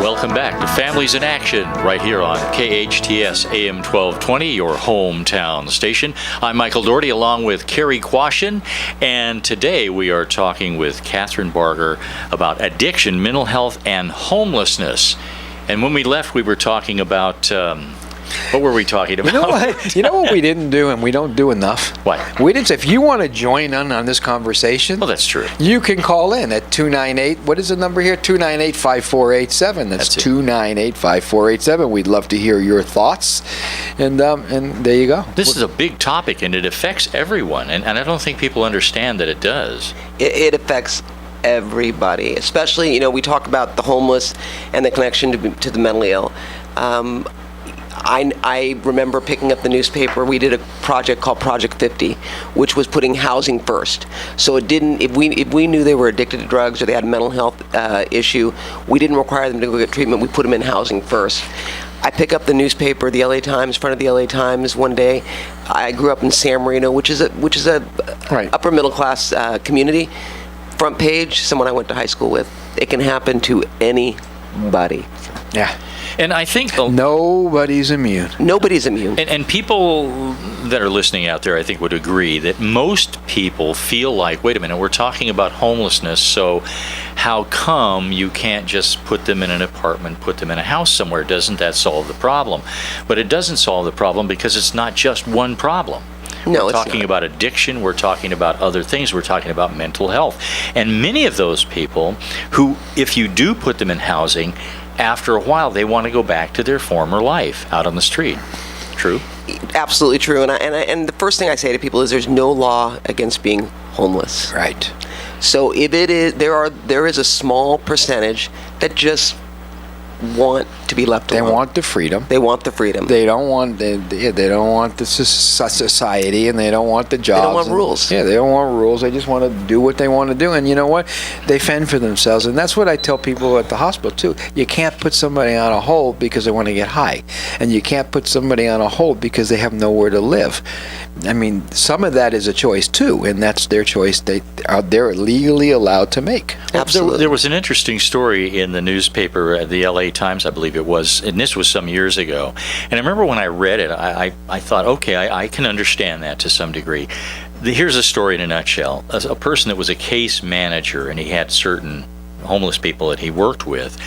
Welcome back to Families in Action right here on KHTS AM 1220, your hometown station. I'm Michael Doherty along with Cary Quashen, and today we are talking with Kathryn Barger about addiction, mental health, and homelessness. And when we left, we were talking about... what were we talking about? You know what we didn't do and we don't do enough? What? We didn't say, if you want to join in on this conversation, Well, that's true. you can call in at 298, what is the number here? 298-5487. That's 298-5487. We'd love to hear your thoughts. And there you go. This is a big topic, and it affects everyone, and I don't think people understand that it does. It affects everybody, especially, we talk about the homeless and the connection to the mentally ill. I remember picking up the newspaper. We did a project called Project 50, which was putting housing first. So it didn't. If we knew they were addicted to drugs or they had a mental health issue, we didn't require them to go get treatment. We put them in housing first. I pick up the newspaper, the LA Times, front of the LA Times one day. I grew up in San Marino, which is a Right. upper middle class community. Front page, someone I went to high school with. It can happen to anybody. Yeah. And I think... Nobody's immune. Nobody's immune. And people that are listening out there, I think, would agree that most people feel like, wait a minute, we're talking about homelessness, so how come you can't just put them in an apartment, put them in a house somewhere? Doesn't that solve the problem? But it doesn't solve the problem because it's not just one problem. No, we're talking about addiction, we're talking about other things, we're talking about mental health. And many of those people who, if you do put them in housing, after a while, they want to go back to their former life out on the street. True? Absolutely true. And the first thing I say to people is there's no law against being homeless. Right. So if it is, there is a small percentage that just want to be left alone. They want the freedom. They want the freedom. They don't want they don't want the society, and they don't want the jobs. They don't want rules. Yeah, they don't want rules. They just want to do what they want to do. And you know what? They fend for themselves. And that's what I tell people at the hospital too. You can't put somebody on a hold because they want to get high, and you can't put somebody on a hold because they have nowhere to live. I mean, some of that is a choice too, and that's their choice. They're legally allowed to make. Absolutely. There was an interesting story in the newspaper, the LA Times, I believe it was, and this was some years ago. And I remember when I read it, I thought, okay, I can understand that to some degree. Here's a story in a nutshell. A person that was a case manager, and he had certain homeless people that he worked with,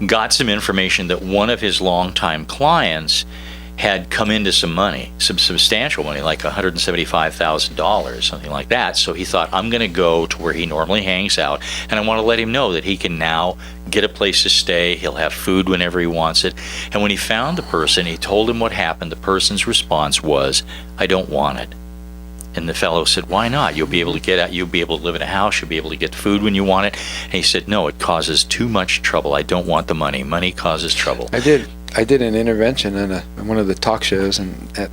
got some information that one of his longtime clients had come into some money, some substantial money, like $175,000, something like that. So he thought, I'm going to go to where he normally hangs out, and I want to let him know that he can now get a place to stay. He'll have food whenever he wants it. And when he found the person, he told him what happened. The person's response was, I don't want it. And the fellow said, why not? You'll be able to get out, you'll be able to live in a house, you'll be able to get food when you want it. And he said, no, it causes too much trouble. I don't want the money. Money causes trouble. I did an intervention in one of the talk shows, and at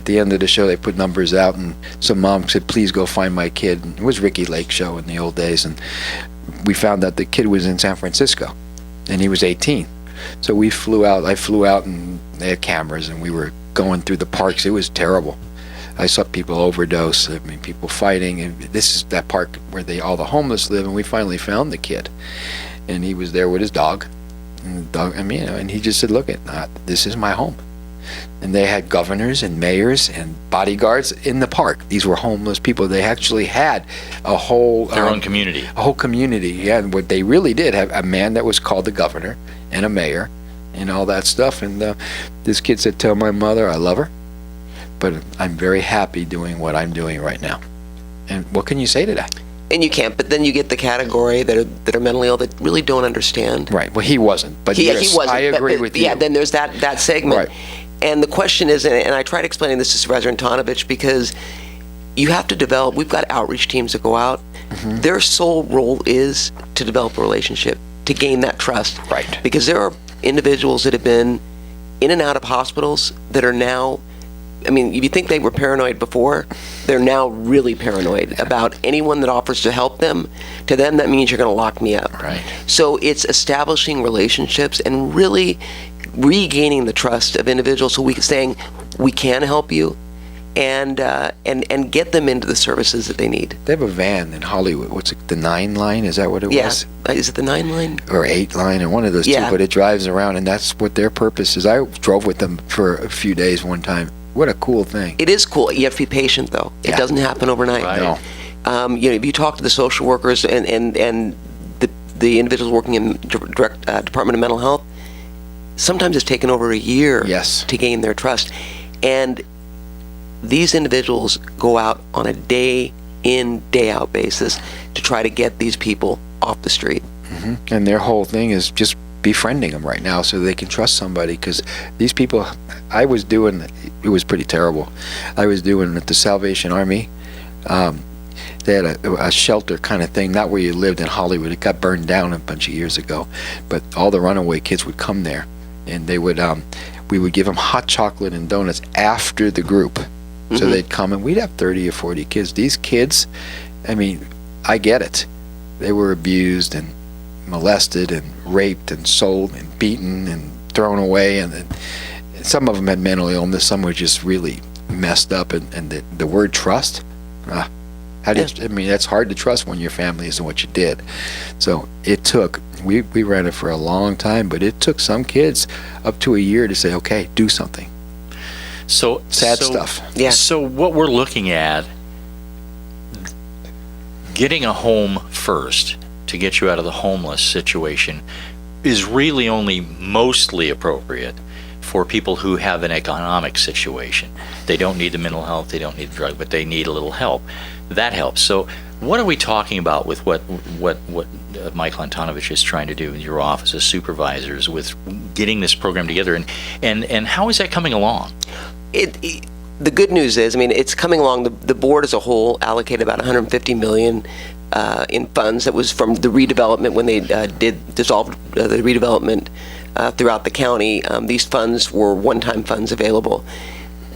the end of the show they put numbers out, and some mom said, please go find my kid. And it was Ricky Lake show in the old days, and we found out the kid was in San Francisco, and he was 18. So I flew out, and they had cameras, and we were going through the parks. It was terrible. I saw people overdose, I mean, people fighting, and this is that park where all the homeless live, and we finally found the kid, and he was there with his dog. And the dog, and he just said, look, this is my home. And they had governors and mayors and bodyguards in the park. These were homeless people. They actually had a whole... Their own community. A whole community, yeah. And what they really did, have a man that was called the governor and a mayor and all that stuff. And this kid said, tell my mother I love her, but I'm very happy doing what I'm doing right now. And what can you say to that? And you can't, but then you get the category that are mentally ill that really don't understand. Right. Well, he wasn't. But he wasn't. I agree with you. Yeah, then there's that segment. Right. And the question is, and I tried explaining this to Supervisor Antonovich, because you have to develop, we've got outreach teams that go out. Mm-hmm. Their sole role is to develop a relationship, to gain that trust. Right. Because there are individuals that have been in and out of hospitals that are now, I mean, if you think they were paranoid before, they're now really paranoid about anyone that offers to help them. To them, that means you're going to lock me up. Right. So it's establishing relationships and really regaining the trust of individuals, so saying, we can help you, and get them into the services that they need. They have a van in Hollywood. What's it, the 9 line? Is that what it was? Is it the 9 line? Or 8 line, or one of those two, but it drives around, and that's what their purpose is. I drove with them for a few days one time. What a cool thing. It is cool. You have to be patient, though. It doesn't happen overnight. Right. No. If you talk to the social workers and the individuals working in Department of Mental Health, sometimes it's taken over a year to gain their trust. And these individuals go out on a day in, day out basis to try to get these people off the street. Mm-hmm. And their whole thing is just befriending them right now so they can trust somebody, because these people, it was pretty terrible. I was doing at the Salvation Army. They had a shelter kind of thing, not where you lived in Hollywood. It got burned down a bunch of years ago, but all the runaway kids would come there, and they would we would give them hot chocolate and donuts after the group. So they'd come, and we'd have 30 or 40 kids. These kids, I mean, I get it. They were abused and molested and raped and sold and beaten and thrown away, and some of them had mental illness. Some were just really messed up, and the word trust, how do you, I mean, that's hard to trust when your family isn't what you did. So it took, we ran it for a long time, but it took some kids up to a year to say, okay, do something. So Sad stuff. Yeah. So what we're looking at, getting a home first to get you out of the homeless situation, is really only mostly appropriate for people who have an economic situation. They don't need the mental health, they don't need the drug, but they need a little help. That helps. So what are we talking about with what Michael Antonovich is trying to do in your office as supervisors with getting this program together, and how is that coming along? The good news is, I mean, it's coming along. The board as a whole allocated about $150 million in funds. That was from the redevelopment when they dissolved the redevelopment throughout the county. These funds were one-time funds available.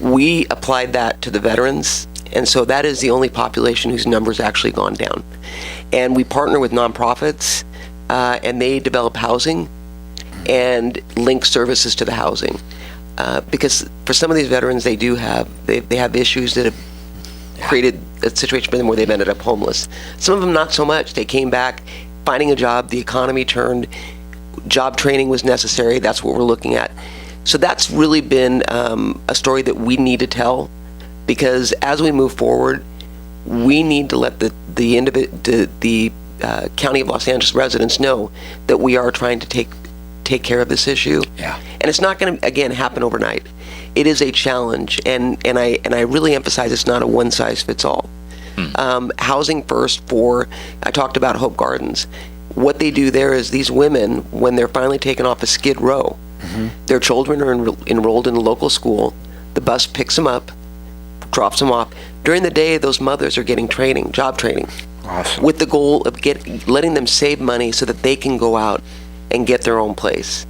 We applied that to the veterans, and so that is the only population whose number's actually gone down. And we partner with nonprofits, and they develop housing and link services to the housing. Because for some of these veterans, they have issues that have created a situation for them where they've ended up homeless. Some of them not so much. They came back, finding a job, the economy turned, job training was necessary. That's what we're looking at. So that's really been a story that we need to tell, because as we move forward, we need to let the County of Los Angeles residents know that we are trying to take care of this issue. Yeah. And it's not going to, again, happen overnight. It is a challenge, and I really emphasize it's not a one-size-fits-all. Housing first I talked about Hope Gardens. What they do there is these women, when they're finally taken off of Skid Row, their children are enrolled in a local school. The bus picks them up, drops them off. During the day, those mothers are getting training, job training, Awesome. with the goal of letting them save money so that they can go out and get their own place,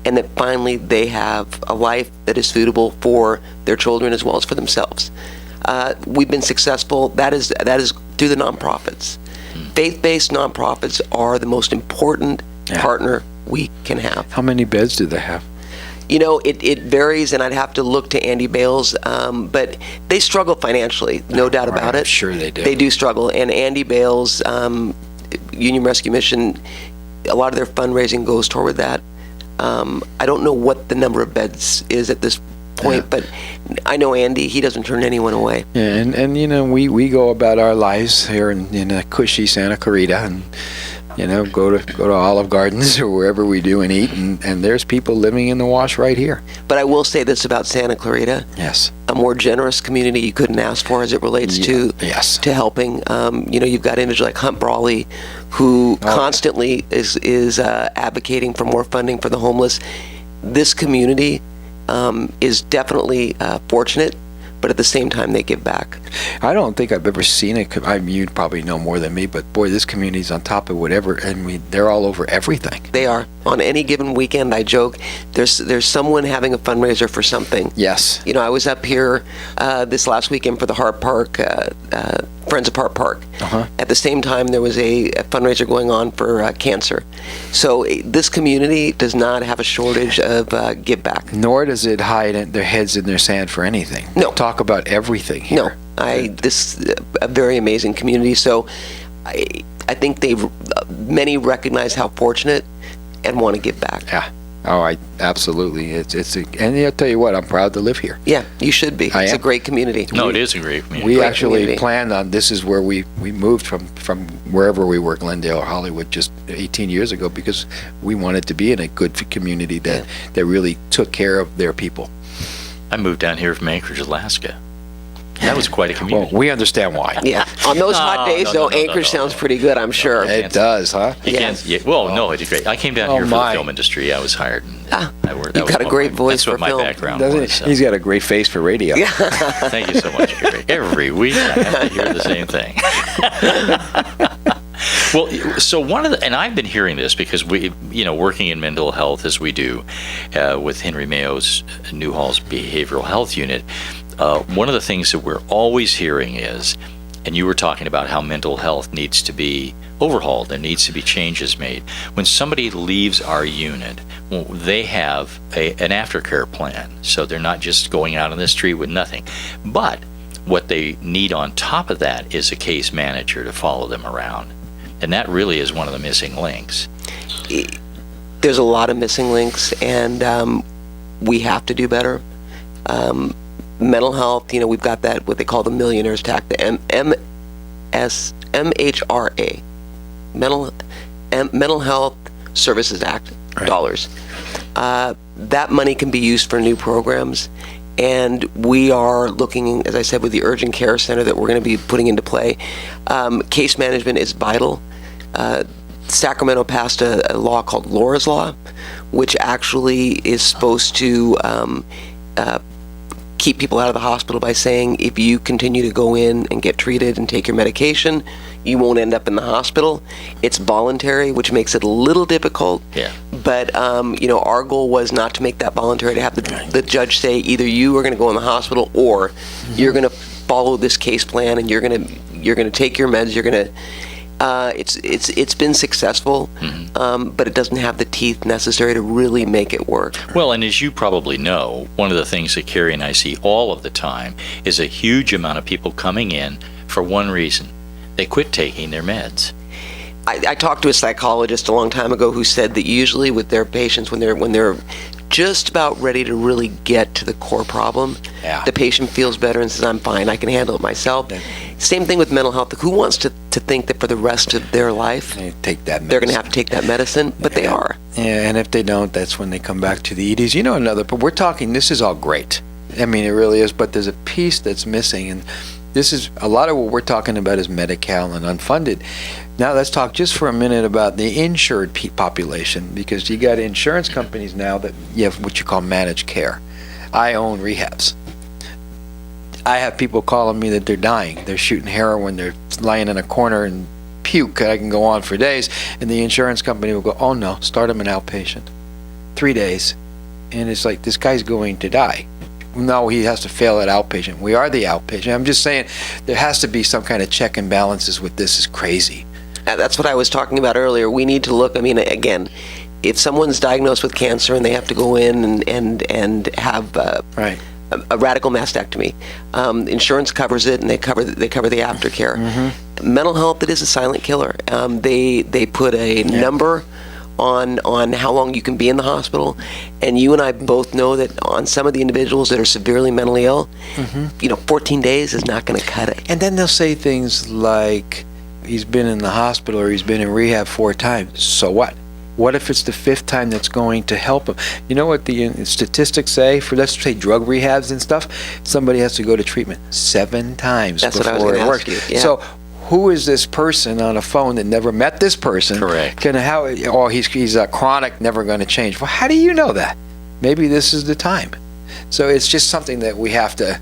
and that finally they have a life that is suitable for their children as well as for themselves. We've been successful. That is through the nonprofits. Faith-based nonprofits are the most important partner we can have. How many beds do they have? You know, it varies, and I'd have to look to Andy Bales, but they struggle financially, no doubt about it. I'm sure they do. They do struggle, and Andy Bales, Union Rescue Mission, a lot of their fundraising goes toward that. I don't know what the number of beds is at this point, but I know Andy, he doesn't turn anyone away. Yeah, and you know, we go about our lives here in a cushy Santa Clarita, and you know, go to Olive Gardens or wherever we do and eat, and there's people living in the wash right here. But I will say this about Santa Clarita. Yes. A more generous community you couldn't ask for as it relates to helping. You know, you've got individuals like Hunt Brawley, who constantly is advocating for more funding for the homeless. This community is definitely fortunate, but at the same time, they give back. I don't think I've ever seen it. You'd probably know more than me, but boy, this community's on top of whatever, and they're all over everything. They are. On any given weekend, I joke, there's someone having a fundraiser for something. Yes. You know, I was up here this last weekend for the Hart Park Friends of Park. Uh-huh. At the same time, there was a fundraiser going on for cancer. So this community does not have a shortage of give back. Nor does it hide their heads in their sand for anything. No. They talk about everything here. No, this a very amazing community. So I think many recognize how fortunate and want to give back. Yeah. Oh, absolutely. And I'll tell you what, I'm proud to live here. Yeah, you should be. It's a great community. No, it is a great community. We Great actually community. planned on, this is where we moved from wherever we were, Glendale or Hollywood, just 18 years ago, because we wanted to be in a good community that really took care of their people. I moved down here from Anchorage, Alaska. That was quite a Well, community. we understand why. Yeah, on those hot days, no, though, no, Anchorage no. sounds pretty good, I'm sure. It does, huh? You can't, well, no, it's great. I came down here for my. the film industry. I was hired. And I worked. You've got a great voice That's what for my film. background Doesn't was. he? So. He's got a great face for radio. Yeah. Thank you so much, Cary. Every week I have to hear the same thing. Well, so one of the, and I've been hearing this because we, working in mental health as we do with Henry Mayo's Newhall's Behavioral Health Unit, one of the things that we're always hearing is, and you were talking about how mental health needs to be overhauled, there needs to be changes made. When somebody leaves our unit, well, they have an aftercare plan, so they're not just going out on the street with nothing. But what they need on top of that is a case manager to follow them around. And that really is one of the missing links. There's a lot of missing links, and we have to do better. Mental health, we've got that, what they call the millionaire's tax, the MHRA, Mental Health Services Act dollars. That money can be used for new programs, and we are looking, as I said, with the urgent care center that we're going to be putting into play. Case management is vital. Sacramento passed a law called Laura's Law, which actually is supposed to keep people out of the hospital by saying if you continue to go in and get treated and take your medication, you won't end up in the hospital. It's voluntary, which makes it a little difficult. Yeah. But our goal was not to make that voluntary, to have the judge say either you are going to go in the hospital or you're going to follow this case plan and you're going to take your meds. You're going to. It's been successful, but it doesn't have the teeth necessary to really make it work. Well, and as you probably know, one of the things that Cary and I see all of the time is a huge amount of people coming in for one reason. They quit taking their meds. I talked to a psychologist a long time ago who said that usually with their patients, when they're just about ready to really get to the core problem, the patient feels better and says, I'm fine, I can handle it myself. Same thing with mental health. Who wants to think that for the rest of their life They take that medicine. they're going to have to take that medicine? But they are. Yeah, and if they don't, that's when they come back to the EDs. But we're talking, this is all great. I mean, it really is, but there's a piece that's missing, and this is, a lot of what we're talking about is Medi-Cal and unfunded. Now let's talk just for a minute about the insured population, because you got insurance companies now that you have what you call managed care. I own rehabs. I have people calling me that they're dying. They're shooting heroin. They're lying in a corner and puke. I can go on for days. And the insurance company will go, oh no, start him an outpatient. 3 days. And it's like, this guy's going to die. No, he has to fail at outpatient. We are the outpatient. I'm just saying there has to be some kind of check and balances with this. Is crazy. That's what I was talking about earlier. We need to look, again, if someone's diagnosed with cancer and they have to go in and have Right. a radical mastectomy, insurance covers it, and they cover the aftercare. Mental health, it is a silent killer. They put a number on how long you can be in the hospital, and you and I both know that on some of the individuals that are severely mentally ill, 14 days is not going to cut it. And then they'll say things like, he's been in the hospital or he's been in rehab 4 times. So what? What if it's the 5th time that's going to help him? You know what the statistics say for, let's say, drug rehabs and stuff? Somebody has to go to treatment 7 times That's what I was before gonna it ask works. you, yeah. So who is this person on a phone that never met this person? Correct. He's a chronic, never going to change. Well, how do you know that? Maybe this is the time. So it's just something that we have to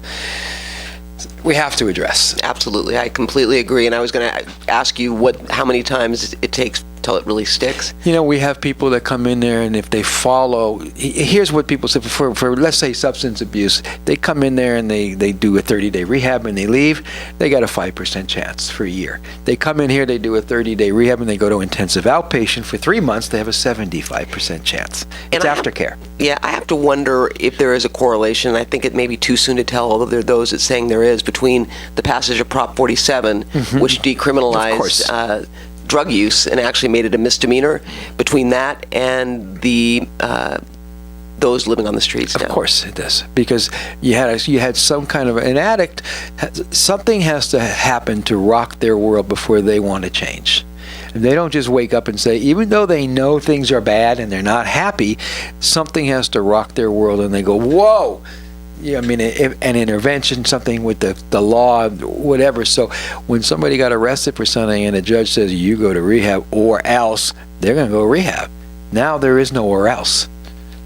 address. Absolutely, I completely agree. And I was going to ask you how many times it takes till it really sticks. You know, we have people that come in there, and if they follow, here's what people say for let's say substance abuse, they come in there and they do a 30-day rehab and they leave, they got a 5% chance for a year. They come in here, they do a 30-day rehab and they go to intensive outpatient for 3 months, they have a 75% chance. It's aftercare. I have to wonder if there is a correlation. I think it may be too soon to tell, although there are those that saying there is, between the passage of Prop 47, which decriminalized drug use and actually made it a misdemeanor, between that and the those living on the streets now. Of course it does, because you had some kind of an addict. Something has to happen to rock their world before they want to change. And they don't just wake up and say, even though they know things are bad and they're not happy, something has to rock their world, and they go, whoa. Yeah, I mean, an intervention, something with the law, whatever. So when somebody got arrested for something and a judge says, you go to rehab or else, they're going to go to rehab. Now there is no or else.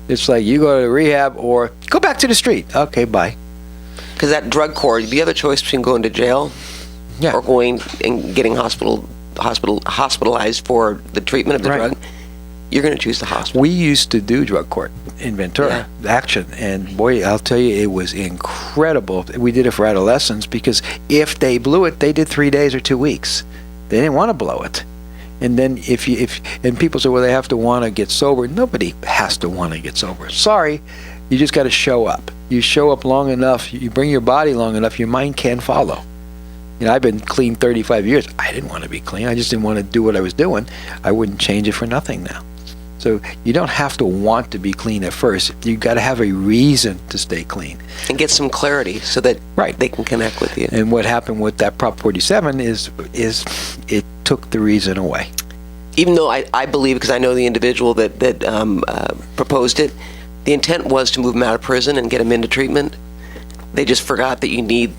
It's like, you go to rehab or go back to the street. Okay, bye. Because that drug court, you have a choice between going to jail or going and getting hospitalized for the treatment of the drug. You're going to choose the hospital. We used to do drug court in Ventura, Action, and boy, I'll tell you, it was incredible. We did it for adolescents because if they blew it, they did 3 days or 2 weeks. They didn't want to blow it. And then and people say, well, they have to want to get sober. Nobody has to want to get sober. Sorry, you just got to show up. You show up long enough, you bring your body long enough, your mind can follow. You know, I've been clean 35 years. I didn't want to be clean. I just didn't want to do what I was doing. I wouldn't change it for nothing now. So you don't have to want to be clean at first. You got to have a reason to stay clean. And get some clarity so that they can connect with you. And what happened with that Prop 47 is it took the reason away. Even though I believe, because I know the individual that proposed it, the intent was to move them out of prison and get them into treatment. They just forgot that you need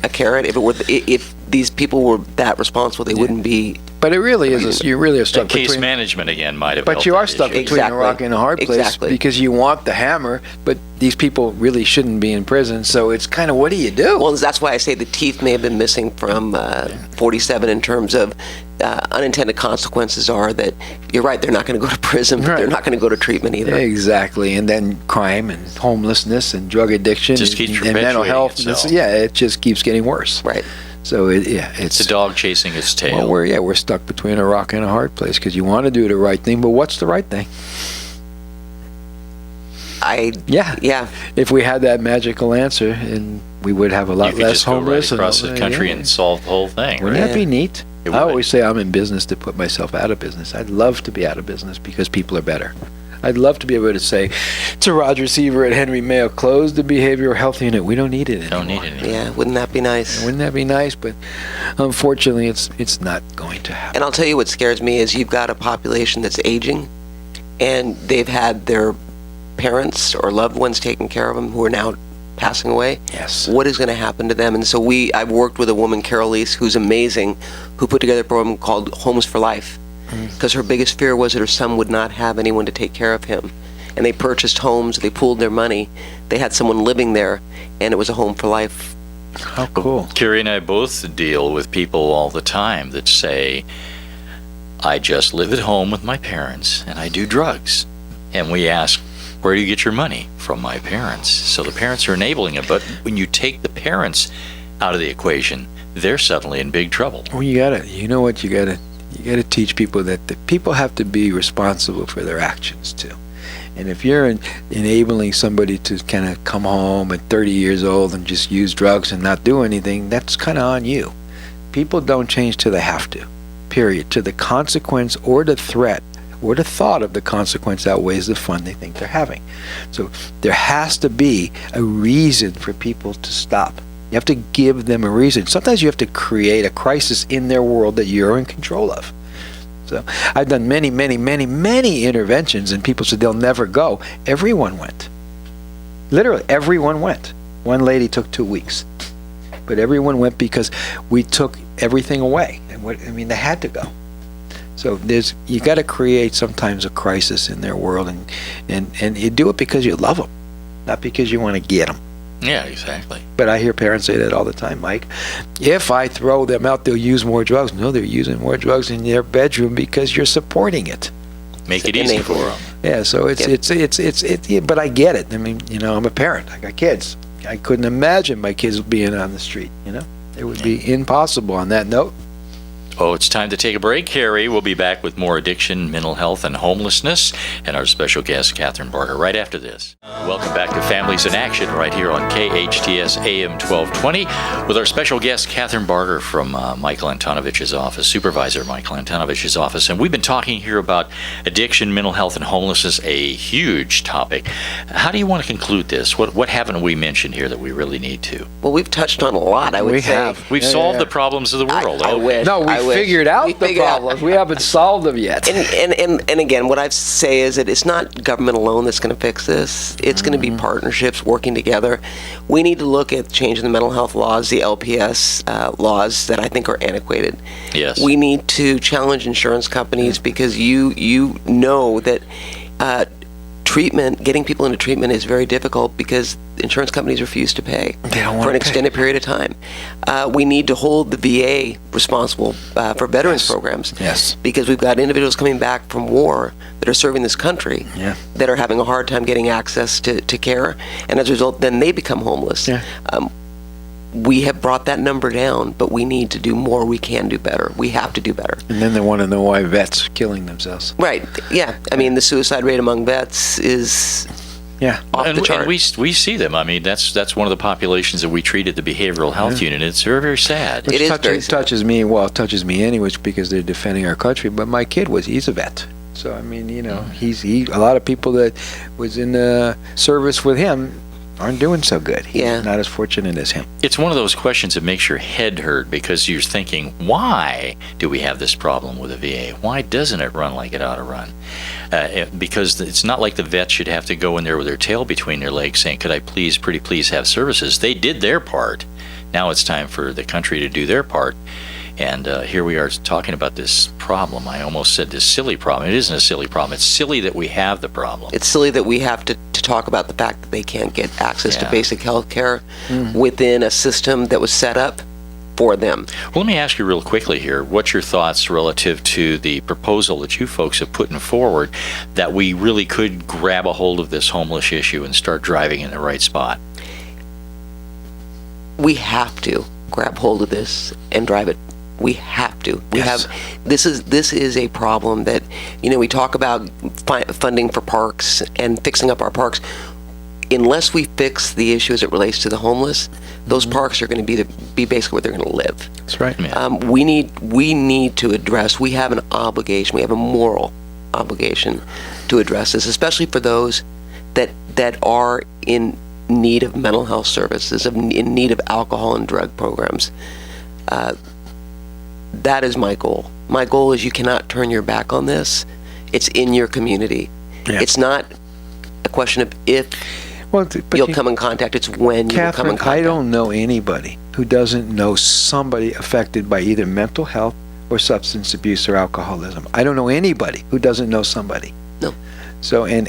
a carrot. If these people were that responsible, they wouldn't be. But it really is. You really are stuck case between management again might have. But you are stuck between a rock and a hard place because you want the hammer, but these people really shouldn't be in prison. So it's kind of, what do you do? Well, that's why I say the teeth may have been missing from 47 in terms of unintended consequences are that you're right. They're not going to go to prison, but they're not going to go to treatment either. Exactly, and then crime and homelessness and drug addiction and mental health. It just keeps getting worse. Right. So it's a dog chasing its tail. Well, we're stuck between a rock and a hard place because you want to do the right thing, but what's the right thing? If we had that magical answer, and we would have a lot less homeless. You could just go right across the country and solve the whole thing. Wouldn't that be neat? I always say I'm in business to put myself out of business. I'd love to be out of business because people are better. I'd love to be able to say to Roger Seaver at Henry Mayo, close the behavioral health unit. We don't need it anymore. Don't need it anymore. Yeah, wouldn't that be nice? Wouldn't that be nice? But unfortunately, it's not going to happen. And I'll tell you what scares me is you've got a population that's aging, and they've had their parents or loved ones taking care of them who are now passing away. Yes. What is going to happen to them? And so I've worked with a woman, Carol East, who's amazing, who put together a program called Homes for Life. Because her biggest fear was that her son would not have anyone to take care of him. And they purchased homes, they pooled their money, they had someone living there, and it was a home for life. How cool. Cary and I both deal with people all the time that say, I just live at home with my parents and I do drugs. And we ask, where do you get your money? From my parents. So the parents are enabling it, but when you take the parents out of the equation, they're suddenly in big trouble. Well, you gotta teach people that the people have to be responsible for their actions too. And if you're enabling somebody to kind of come home at 30 years old and just use drugs and not do anything, that's kind of on you. People don't change till they have to, period. To the consequence or the threat or the thought of the consequence outweighs the fun they think they're having. So there has to be a reason for people to stop. You have to give them a reason. Sometimes you have to create a crisis in their world that you're in control of. So I've done many, many, many, many interventions, and people said they'll never go. Everyone went. Literally, everyone went. One lady took 2 weeks. But everyone went because we took everything away. And they had to go. So you got to create sometimes a crisis in their world, and you do it because you love them, not because you want to get them. Yeah, exactly. But I hear parents say that all the time, Mike. If I throw them out, they'll use more drugs. No, they're using more drugs in their bedroom because you're supporting it. Make it easy for them. Yeah, so but I get it. I mean, I'm a parent. I got kids. I couldn't imagine my kids being on the street, It would be impossible. On that note. Oh, it's time to take a break, Cary. We'll be back with more addiction, mental health, and homelessness, and our special guest, Kathryn Barger, right after this. Welcome back to Families in Action, right here on KHTS AM 1220, with our special guest, Kathryn Barger from Michael Antonovich's office, Supervisor Michael Antonovich's office. And we've been talking here about addiction, mental health, and homelessness, a huge topic. How do you want to conclude this? What haven't we mentioned here that we really need to? Well, we've touched on a lot, I would say. We've solved the problems of the world. I wish. No, we figured out the problems. We haven't solved them yet. And again, what I say is that it's not government alone that's going to fix this. It's going to be partnerships working together. We need to look at changing the mental health laws, the LPS laws that I think are antiquated. Yes. We need to challenge insurance companies because you know that getting people into treatment is very difficult because insurance companies refuse to pay for an extended period of time. We need to hold the VA responsible for veterans programs. Yes. Because we've got individuals coming back from war that are serving this country that are having a hard time getting access to care, and as a result, then they become homeless. Yeah. We have brought that number down, but we need to do more. We can do better. We have to do better. And then they want to know why vets are killing themselves. Right. Yeah. I mean, the suicide rate among vets is off the chart. And we see them. I mean, that's one of the populations that we treat at the behavioral health unit. It's very, very sad. It is very sad. Touches me. Well, it touches me anyways because they're defending our country. But my kid he's a vet. So I mean, he a lot of people that was in the service with him aren't doing so good. He's not as fortunate as him. It's one of those questions that makes your head hurt because you're thinking, why do we have this problem with the VA? Why doesn't it run like it ought to run? Because it's not like the vets should have to go in there with their tail between their legs saying, could I pretty please have services? They did their part. Now it's time for the country to do their part. And here we are talking about this problem. I almost said this silly problem. It isn't a silly problem. It's silly that we have the problem. It's silly that we have to talk about the fact that they can't get access to basic health care within a system that was set up for them. Well, let me ask you real quickly here. What's your thoughts relative to the proposal that you folks have put forward that we really could grab a hold of this homeless issue and start driving in the right spot? We have to grab hold of this and drive it. We have to. This is a problem that, we talk about funding for parks and fixing up our parks. Unless we fix the issue as it relates to the homeless, those parks are going to be basically where they're going to live. That's right. We need to address, we have an obligation, we have a moral obligation to address this, especially for those that are in need of mental health services, in need of alcohol and drug programs. That is my goal. My goal is you cannot turn your back on this. It's in your community. Yeah. It's not a question of if you'll come in contact. It's when you will come in contact. I don't know anybody who doesn't know somebody affected by either mental health or substance abuse or alcoholism. I don't know anybody who doesn't know somebody. No. So, and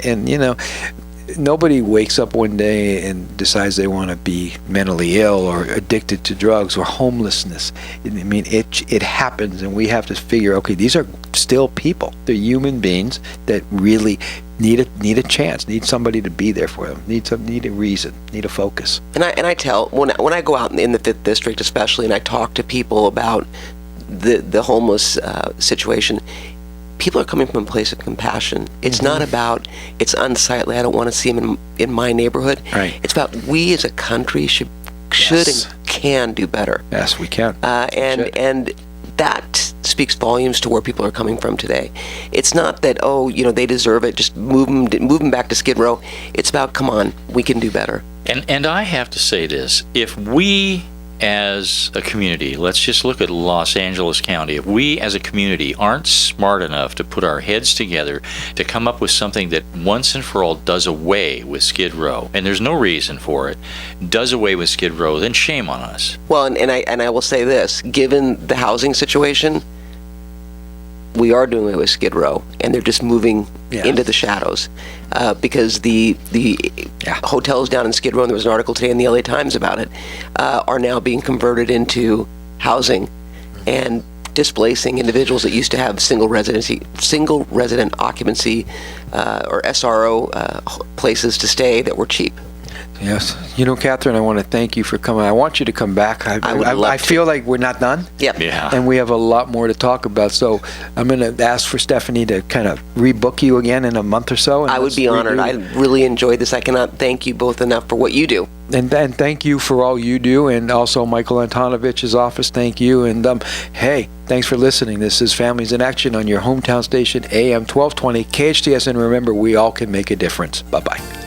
nobody wakes up one day and decides they want to be mentally ill or addicted to drugs or homelessness. I mean, it happens, and we have to figure, okay, these are still people. They're human beings that really need a chance, need somebody to be there for them, need a reason, need a focus. And I tell, when I go out in the 5th District especially, and I talk to people about the homeless situation, people are coming from a place of compassion. It's not about, it's unsightly, I don't want to see them in my neighborhood. Right. It's about we as a country should and can do better. Yes, we can. And that speaks volumes to where people are coming from today. It's not that, they deserve it, just move them back to Skid Row. It's about, come on, we can do better. And I have to say this, if we as a community, let's just look at Los Angeles County, if we as a community aren't smart enough to put our heads together to come up with something that once and for all does away with Skid Row, and there's no reason for it, does away with Skid Row, then shame on us. Well, and I will say this, given the housing situation, we are doing away with Skid Row, and they're just moving Yeah. into the shadows, because the hotels down in Skid Row, and there was an article today in the LA Times about it, are now being converted into housing and displacing individuals that used to have single resident occupancy, or SRO places to stay that were cheap. Yes. You know, Kathryn, I want to thank you for coming. I want you to come back. I feel like we're not done. Yep. Yeah. And we have a lot more to talk about. So I'm going to ask for Stephanie to kind of rebook you again in a month or so. And I would let's be honored. I redo. really enjoyed this. I cannot thank you both enough for what you do. And thank you for all you do. And also Michael Antonovich's office, thank you. And hey, thanks for listening. This is Families in Action on your hometown station, AM 1220 KHTS. And remember, we all can make a difference. Bye-bye.